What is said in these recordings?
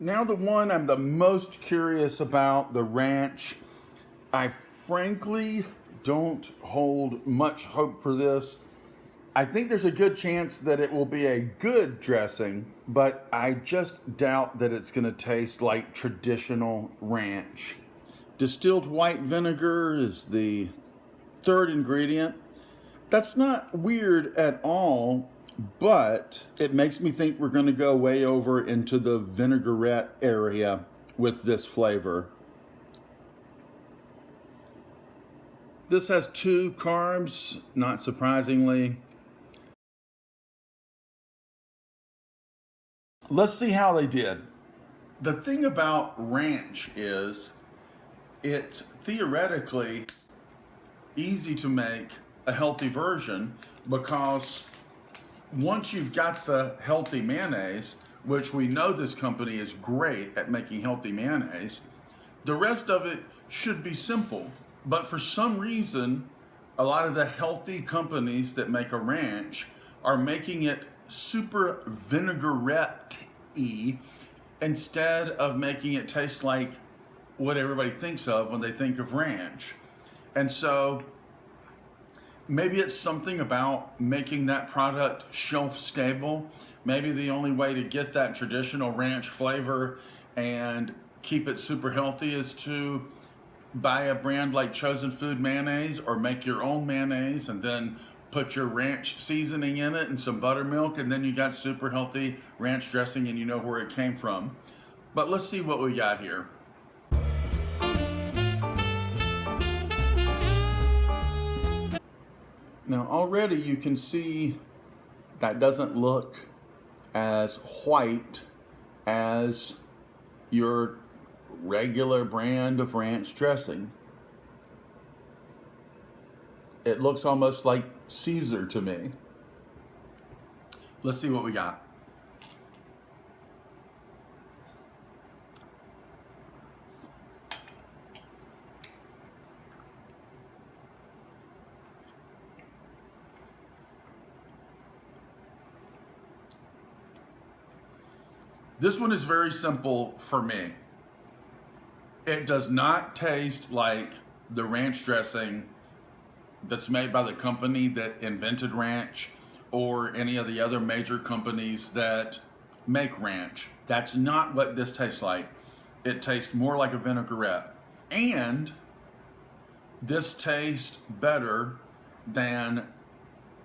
Now the one I'm the most curious about, the ranch. I frankly don't hold much hope for this. I think there's a good chance that it will be a good dressing, but I just doubt that it's going to taste like traditional ranch. Distilled white vinegar is the third ingredient. That's not weird at all, but it makes me think we're going to go way over into the vinaigrette area with this flavor. This has 2 carbs, not surprisingly. Let's see how they did. The thing about ranch is it's theoretically easy to make a healthy version, because once you've got the healthy mayonnaise, which we know this company is great at making healthy mayonnaise, the rest of it should be simple. But for some reason, a lot of the healthy companies that make a ranch are making it super vinaigrette-y instead of making it taste like what everybody thinks of when they think of ranch. And so maybe it's something about making that product shelf stable. Maybe the only way to get that traditional ranch flavor and keep it super healthy is to buy a brand like Chosen Food mayonnaise, or make your own mayonnaise and then put your ranch seasoning in it and some buttermilk, and then you got super healthy ranch dressing and you know where it came from. But let's see what we got here. Now already you can see that doesn't look as white as your regular brand of ranch dressing. It looks almost like Caesar to me. Let's see what we got. This one is very simple for me. It does not taste like the ranch dressing that's made by the company that invented ranch, or any of the other major companies that make ranch. That's not what this tastes like. It tastes more like a vinaigrette. And this tastes better than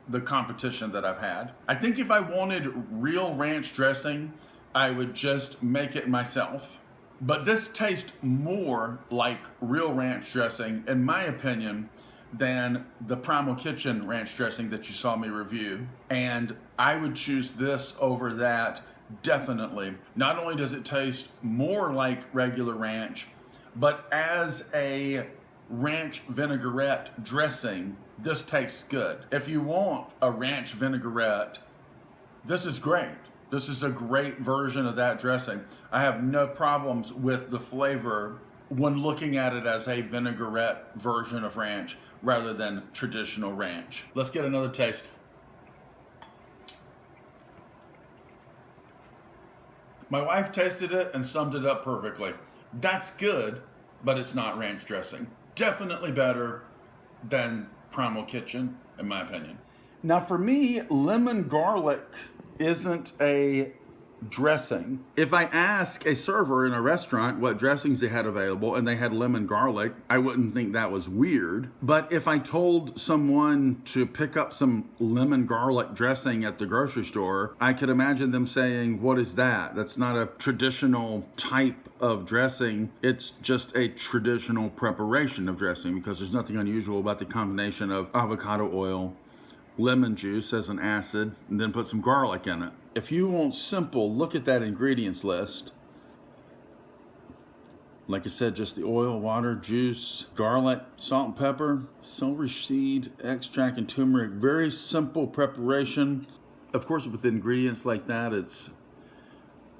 the competition that I've had. I think if I wanted real ranch dressing, I would just make it myself. But this tastes more like real ranch dressing, in my opinion, than the Primal Kitchen ranch dressing that you saw me review. And I would choose this over that, definitely. Not only does it taste more like regular ranch, but as a ranch vinaigrette dressing, this tastes good. If you want a ranch vinaigrette, this is great. This is a great version of that dressing. I have no problems with the flavor when looking at it as a vinaigrette version of ranch rather than traditional ranch. Let's get another taste. My wife tasted it and summed it up perfectly. That's good, but it's not ranch dressing. Definitely better than Primal Kitchen, in my opinion. Now for me, lemon garlic isn't a dressing. If I ask a server in a restaurant what dressings they had available and they had lemon garlic, I wouldn't think that was weird. But if I told someone to pick up some lemon garlic dressing at the grocery store, I could imagine them saying, "What is that? That's not a traditional type of dressing. It's just a traditional preparation of dressing," because there's nothing unusual about the combination of avocado oil, lemon juice as an acid, and then put some garlic in it. If you want simple, look at that ingredients list. Like I said, just the oil, water, juice, garlic, salt and pepper, celery seed, extract, and turmeric. Very simple preparation. Of course, with ingredients like that, it's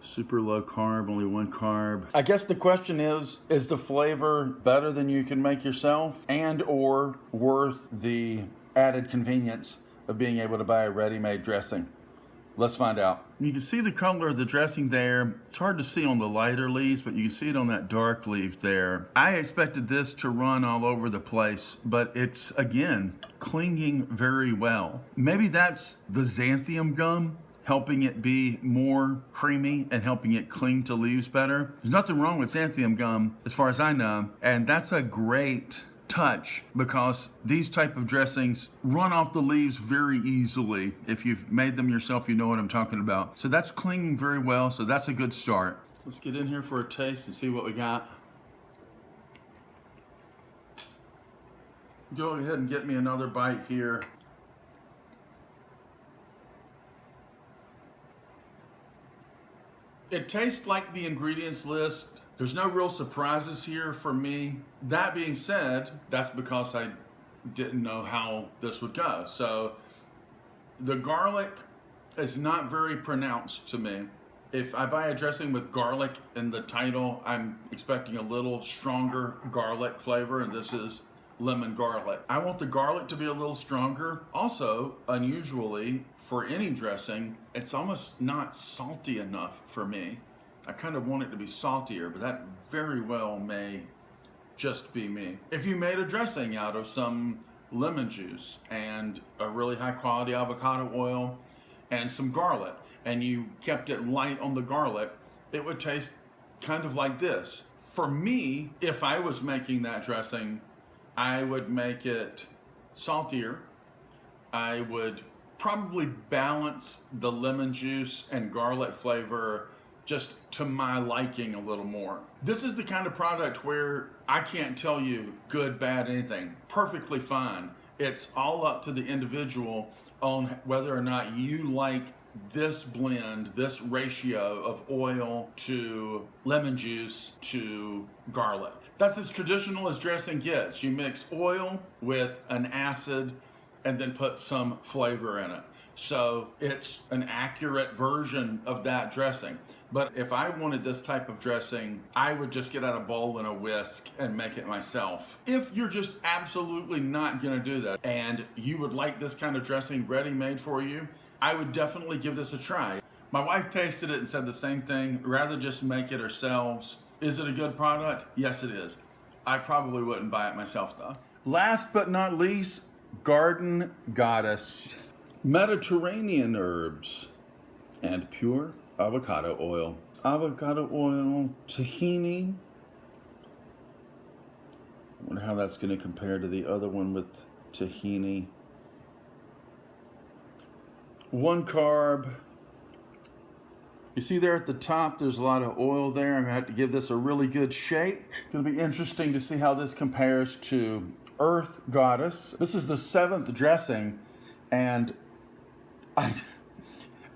super low carb, only 1 carb. I guess the question is the flavor better than you can make yourself, and or worth the added convenience of being able to buy a ready-made dressing? Let's find out. You can see the color of the dressing there. It's hard to see on the lighter leaves, but you can see it on that dark leaf there. I expected this to run all over the place, but it's, again, clinging very well. Maybe that's the xanthium gum helping it be more creamy and helping it cling to leaves better. There's nothing wrong with xanthium gum, as far as I know, and that's a great touch because these type of dressings run off the leaves very easily. If you've made them yourself, you know what I'm talking about. So that's clinging very well, so that's a good start. Let's get in here for a taste and see what we got. Go ahead and get me another bite here. It tastes like the ingredients list. There's no real surprises here for me. That being said, that's because I didn't know how this would go. So the garlic is not very pronounced to me. If I buy a dressing with garlic in the title, I'm expecting a little stronger garlic flavor, and this is lemon garlic. I want the garlic to be a little stronger. Also, unusually, for any dressing, it's almost not salty enough for me. I kind of want it to be saltier, but that very well may just be me. If you made a dressing out of some lemon juice and a really high quality avocado oil and some garlic, and you kept it light on the garlic, it would taste kind of like this. For me, if I was making that dressing, I would make it saltier. I would probably balance the lemon juice and garlic flavor just to my liking a little more. This is the kind of product where I can't tell you good, bad, anything. Perfectly fine. It's all up to the individual on whether or not you like this blend, this ratio of oil to lemon juice to garlic. That's as traditional as dressing gets. You mix oil with an acid and then put some flavor in it. So it's an accurate version of that dressing. But if I wanted this type of dressing, I would just get out a bowl and a whisk and make it myself. If you're just absolutely not gonna do that and you would like this kind of dressing ready-made for you, I would definitely give this a try. My wife tasted it and said the same thing. Rather just make it ourselves. Is it a good product? Yes, it is. I probably wouldn't buy it myself though. Last but not least, Garden Goddess. Mediterranean herbs and pure avocado oil. Avocado oil, tahini. I wonder how that's going to compare to the other one with tahini. 1 carb. You see there at the top, there's a lot of oil there. I'm going to have to give this a really good shake. It's going to be interesting to see how this compares to Earth Goddess. This is the 7th dressing, and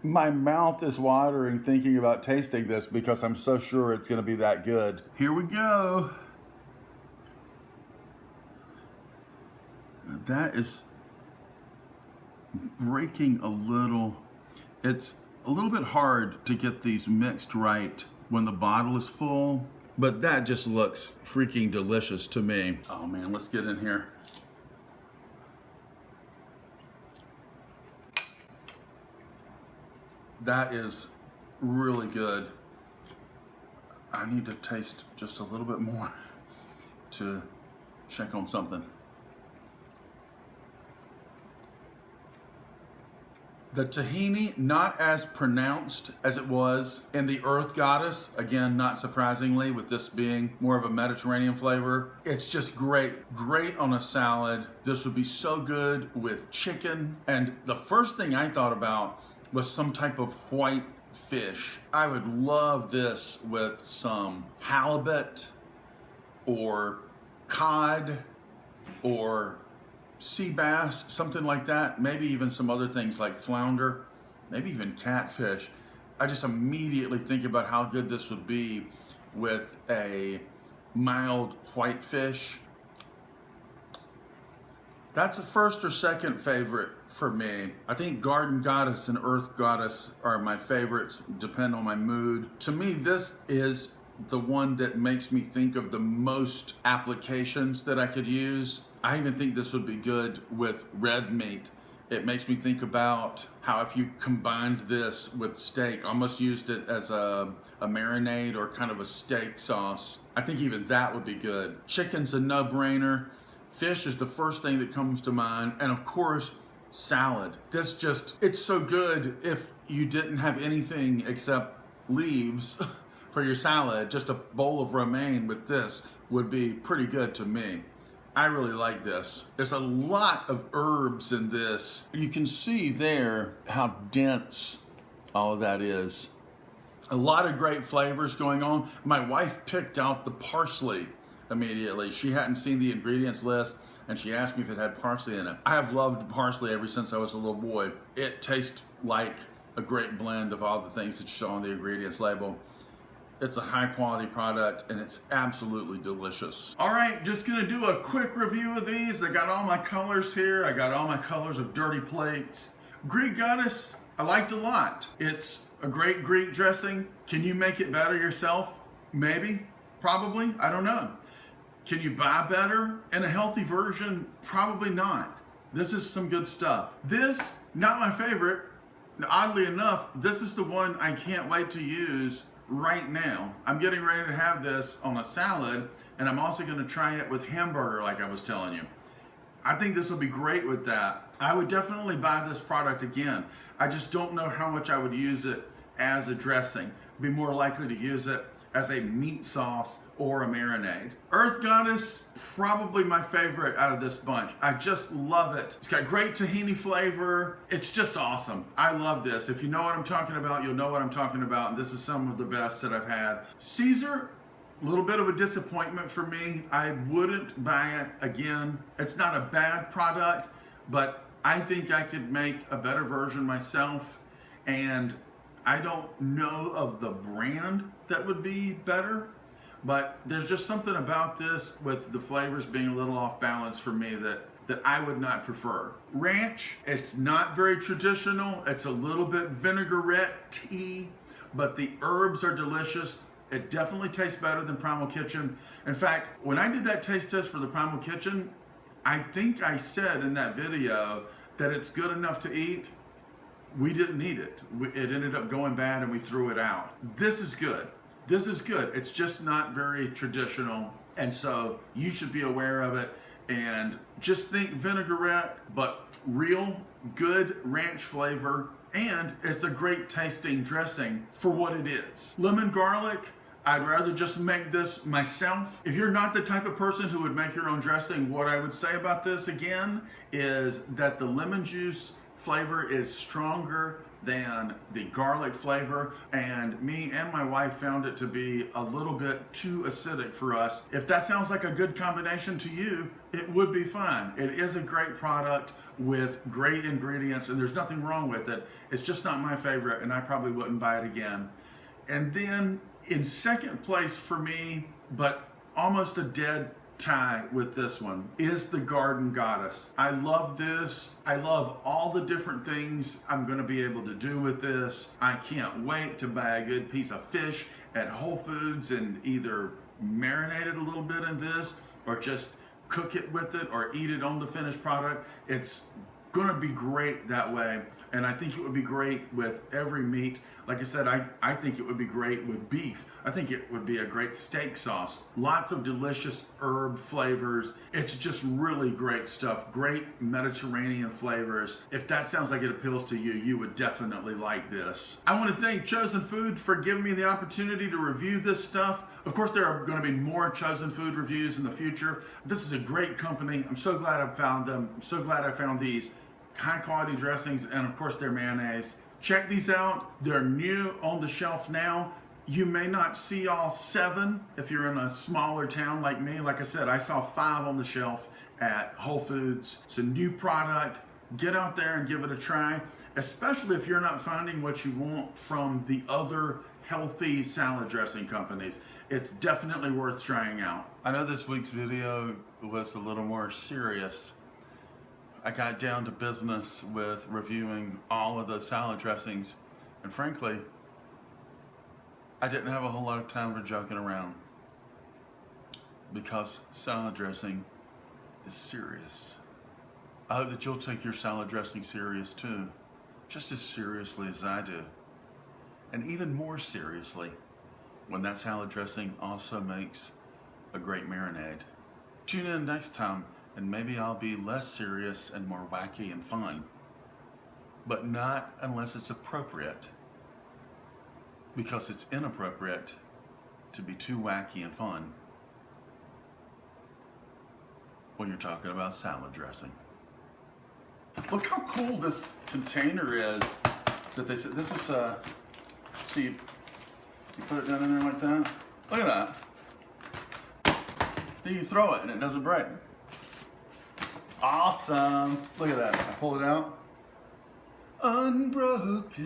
my mouth is watering thinking about tasting this because I'm so sure it's going to be that good. Here we go. That is breaking a little. It's a little bit hard to get these mixed right when the bottle is full, but that just looks freaking delicious to me. Oh man, let's get in here. That is really good. I need to taste just a little bit more to check on something. The tahini, not as pronounced as it was in the Earth Goddess. Again, not surprisingly, with this being more of a Mediterranean flavor. It's just great. Great on a salad. This would be so good with chicken. And the first thing I thought about was some type of white fish. I would love this with some halibut or cod or sea bass, something like that. Maybe even some other things like flounder, maybe even catfish. I just immediately think about how good this would be with a mild white fish. That's a first or second favorite for me. I think Garden Goddess and Earth Goddess are my favorites, depend on my mood. To me, this is the one that makes me think of the most applications that I could use. I even think this would be good with red meat. It makes me think about how if you combined this with steak, almost used it as a marinade or kind of a steak sauce, I think even that would be good. Chicken's a no-brainer. Fish is the first thing that comes to mind. And of course, salad. It's so good if you didn't have anything except leaves for your salad. Just a bowl of romaine with this would be pretty good to me. I really like this. There's a lot of herbs in this. You can see there how dense all of that is. A lot of great flavors going on. My wife picked out the parsley immediately. She hadn't seen the ingredients list and she asked me if it had parsley in it. I have loved parsley ever since I was a little boy. It tastes like a great blend of all the things that you saw on the ingredients label. It's a high quality product and it's absolutely delicious. All right, just gonna do a quick review of these. I got all my colors here. I got all my colors of dirty plates. Greek Goddess, I liked a lot. It's a great Greek dressing. Can you make it better yourself? Maybe, probably, I don't know. Can you buy better in a healthy version? Probably not. This is some good stuff. This, not my favorite. Oddly enough, this is the one I can't wait to use right now. I'm getting ready to have this on a salad, and I'm also gonna try it with hamburger like I was telling you. I think this will be great with that. I would definitely buy this product again. I just don't know how much I would use it as a dressing. Be more likely to use it as a meat sauce or a marinade. Earth Goddess, probably my favorite out of this bunch. I just love it. It's got great tahini flavor. It's just awesome. I love this. If you know what I'm talking about, you'll know what I'm talking about. And this is some of the best that I've had. Caesar, a little bit of a disappointment for me. I wouldn't buy it again. It's not a bad product, but I think I could make a better version myself. And I don't know of the brand that would be better, but there's just something about this with the flavors being a little off balance for me that I would not prefer. Ranch, it's not very traditional. It's a little bit vinaigrette-y, but the herbs are delicious. It definitely tastes better than Primal Kitchen. In fact, when I did that taste test for the Primal Kitchen, I think I said in that video that it's good enough to eat. We didn't eat it. It ended up going bad and we threw it out. This is good. This is good. It's just not very traditional. And so you should be aware of it and just think vinaigrette, but real good ranch flavor. And it's a great tasting dressing for what it is. Lemon garlic, I'd rather just make this myself. If you're not the type of person who would make your own dressing, what I would say about this again is that the lemon juice flavor is stronger than the garlic flavor, and me and my wife found it to be a little bit too acidic for us. If that sounds like a good combination to you, it would be fine. It is a great product with great ingredients and there's nothing wrong with it. It's just not my favorite and I probably wouldn't buy it again. And then in second place for me, but almost a dead tie with this one, is the Garden Goddess. I love this. I love all the different things I'm going to be able to do with this. I can't wait to buy a good piece of fish at Whole Foods and either marinate it a little bit in this or just cook it with it or eat it on the finished product. It's going to be great that way. And I think it would be great with every meat. Like I said, I think it would be great with beef. I think it would be a great steak sauce. Lots of delicious herb flavors. It's just really great stuff. Great Mediterranean flavors. If that sounds like it appeals to you, you would definitely like this. I want to thank Chosen Food for giving me the opportunity to review this stuff. Of course, there are going to be more Chosen Food reviews in the future. This is a great company. I'm so glad I found them. I'm so glad I found these high quality dressings and of course their mayonnaise. Check these out. They're new on the shelf now. You may not see all 7 if you're in a smaller town like me. Like I said, I saw 5 on the shelf at Whole Foods. It's a new product. Get out there and give it a try, especially if you're not finding what you want from the other healthy salad dressing companies. It's definitely worth trying out. I know this week's video was a little more serious. I got down to business with reviewing all of the salad dressings, and frankly, I didn't have a whole lot of time for joking around because salad dressing is serious. I hope that you'll take your salad dressing serious too, just as seriously as I do. And even more seriously, when that salad dressing also makes a great marinade. Tune in next time, and maybe I'll be less serious and more wacky and fun. But not unless it's appropriate, because it's inappropriate to be too wacky and fun when you're talking about salad dressing. Look how cool this container is that they said. This is see, you put it down in there like that. Look at that. Then you throw it and it doesn't break. Awesome. Look at that. I pull it out. Unbroken.